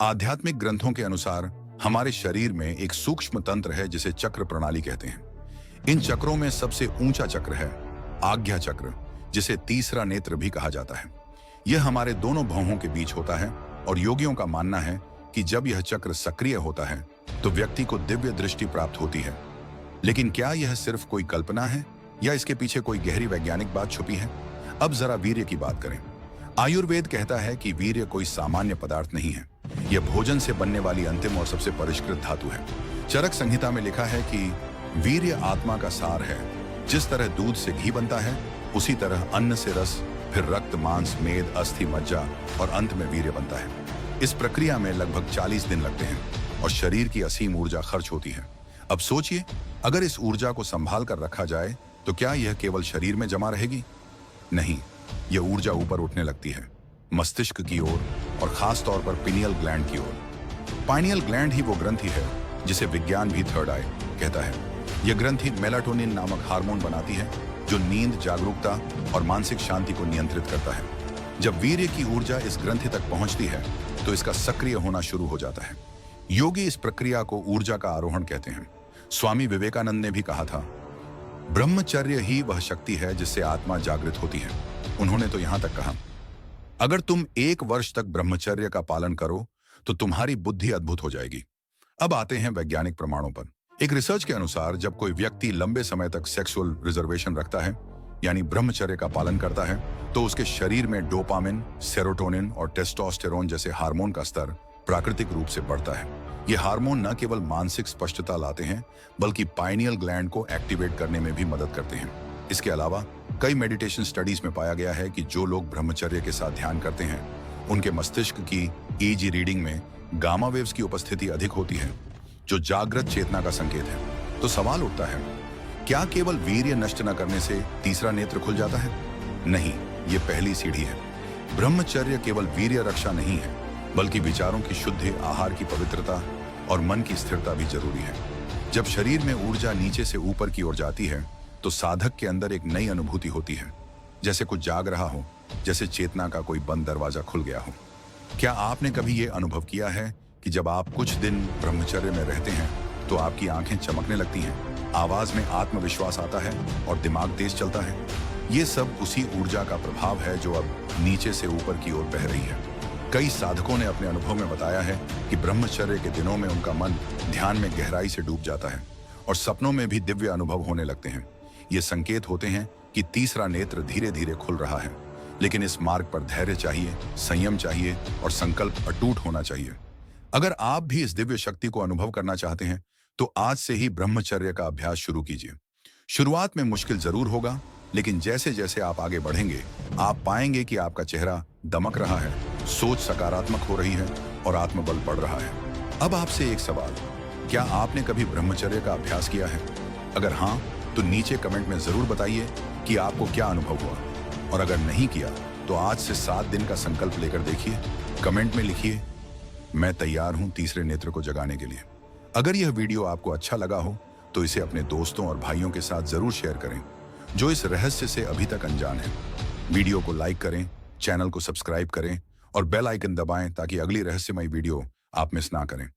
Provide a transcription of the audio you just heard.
आध्यात्मिक ग्रंथों के अनुसार हमारे शरीर में एक सूक्ष्म तंत्र है जिसे चक्र प्रणाली कहते हैं। इन चक्रों में सबसे ऊंचा चक्र है आज्ञा चक्र, जिसे तीसरा नेत्र भी कहा जाता है। यह हमारे दोनों भौहों के बीच होता है और योगियों का मानना है कि जब यह चक्र सक्रिय होता है तो व्यक्ति को दिव्य दृष्टि प्राप्त होती है। लेकिन क्या यह सिर्फ कोई कल्पना है या इसके पीछे कोई गहरी वैज्ञानिक बात छुपी है? अब जरा वीर्य की बात करें। आयुर्वेद कहता है कि वीर्य कोई सामान्य पदार्थ नहीं है। यह भोजन से बनने वाली अंतिम और सबसे परिष्कृत धातु है। चरक संहिता में लिखा है कि वीर्य आत्मा का सार है। जिस तरह दूध से घी बनता है, उसी तरह अन्न से रस, फिर रक्त, मांस, मेद, अस्थि, मज्जा और अंत में वीर्य बनता है। इस प्रक्रिया में लगभग 40 दिन लगते हैं और शरीर की असीम ऊर्जा खर्च होती है। अब सोचिए, अगर इस ऊर्जा को संभाल कर रखा जाए तो क्या यह केवल शरीर में जमा रहेगी? नहीं, यह ऊर्जा ऊपर उठने लगती है, मस्तिष्क की ओर और खास तौर पर पिनियल ग्लैंड की ओर। पाइनियल ग्लैंड ही वो ग्रंथि है जिसे विज्ञान भी थर्ड आई कहता है। यह ग्रंथि मेलाटोनिन नामक हार्मोन बनाती है जो नींद, जागरूकता और मानसिक शांति को नियंत्रित करता है। जब वीर्य की ऊर्जा इस ग्रंथि तक पहुंचती है तो इसका सक्रिय होना शुरू हो जाता है। योगी इस प्रक्रिया को ऊर्जा का आरोहण कहते हैं। स्वामी विवेकानंद ने भी कहा था, ब्रह्मचर्य ही वह शक्ति है जिससे आत्मा जागृत होती है। उन्होंने तो यहां तक कहा, अगर तुम 1 वर्ष तक ब्रह्मचर्य का पालन करो तो तुम्हारी बुद्धि अद्भुत हो जाएगी। अब आते हैं वैज्ञानिक प्रमाणों पर। एक रिसर्च के अनुसार जब कोई व्यक्ति लंबे समय तक सेक्सुअल रिजर्वेशन रखता है, यानी ब्रह्मचर्य का पालन करता है, तो उसके शरीर में डोपामिन, सेरोटोनिन और टेस्टोस्टेरोन जैसे हार्मोन का स्तर प्राकृतिक रूप से बढ़ता है। ये हार्मोन न केवल मानसिक स्पष्टता लाते हैं बल्कि पाइनियल ग्लैंड को एक्टिवेट करने में भी मदद करते हैं। इसके अलावा कई मेडिटेशन स्टडीज में पाया गया है कि जो लोग ब्रह्मचर्य के साथ ध्यान करते हैं उनके मस्तिष्क की ईईजी रीडिंग में गामा वेव्स की उपस्थिति अधिक होती है, जो जागृत चेतना का संकेत है। तो सवाल उठता है, क्या केवल वीर्य नष्ट न करने से तीसरा नेत्र खुल जाता है? नहीं, ये पहली सीढ़ी है। ब्रह्मचर्य केवल वीर्य रक्षा नहीं है बल्कि विचारों की शुद्धि, आहार की पवित्रता और मन की स्थिरता भी जरूरी है। जब शरीर में ऊर्जा नीचे से ऊपर की ओर जाती है तो साधक के अंदर एक नई अनुभूति होती है, जैसे कुछ जाग रहा हो, जैसे चेतना का कोई बंद दरवाजा खुल गया हो। क्या आपने कभी ये अनुभव किया है कि जब आप कुछ दिन ब्रह्मचर्य में रहते हैं तो आपकी आंखें चमकने लगती हैं, आवाज में आत्मविश्वास आता है और दिमाग तेज चलता है? ये सब उसी ऊर्जा का प्रभाव है जो अब नीचे से ऊपर की ओर बह रही है। कई साधकों ने अपने अनुभव में बताया है कि ब्रह्मचर्य के दिनों में उनका मन ध्यान में गहराई से डूब जाता है और सपनों में भी दिव्य अनुभव होने लगते हैं। ये संकेत होते हैं कि तीसरा नेत्र धीरे धीरे खुल रहा है। लेकिन इस मार्ग पर धैर्य चाहिए, संयम चाहिए और संकल्प अटूट होना चाहिए। अगर आप भी इस दिव्य शक्ति को अनुभव करना चाहते हैं तो आज से ही ब्रह्मचर्य का अभ्यास शुरू कीजिए। शुरुआत में मुश्किल जरूर होगा, लेकिन जैसे जैसे आप आगे बढ़ेंगे आप पाएंगे कि आपका चेहरा दमक रहा है, सोच सकारात्मक हो रही है और आत्मबल बढ़ रहा है। अब आपसे एक सवाल, क्या आपने कभी ब्रह्मचर्य का अभ्यास किया है? अगर हाँ, तो नीचे कमेंट में जरूर बताइए कि आपको क्या अनुभव हुआ, और अगर नहीं किया तो आज से 7 दिन का संकल्प लेकर देखिए। कमेंट में लिखिए, मैं तैयार हूं तीसरे नेत्र को जगाने के लिए। अगर यह वीडियो आपको अच्छा लगा हो तो इसे अपने दोस्तों और भाइयों के साथ जरूर शेयर करें जो इस रहस्य से अभी तक अनजान हैं। वीडियो को लाइक करें, चैनल को सब्सक्राइब करें और बेल आइकन दबाएं ताकि अगली रहस्यमय वीडियो आप मिस ना करें।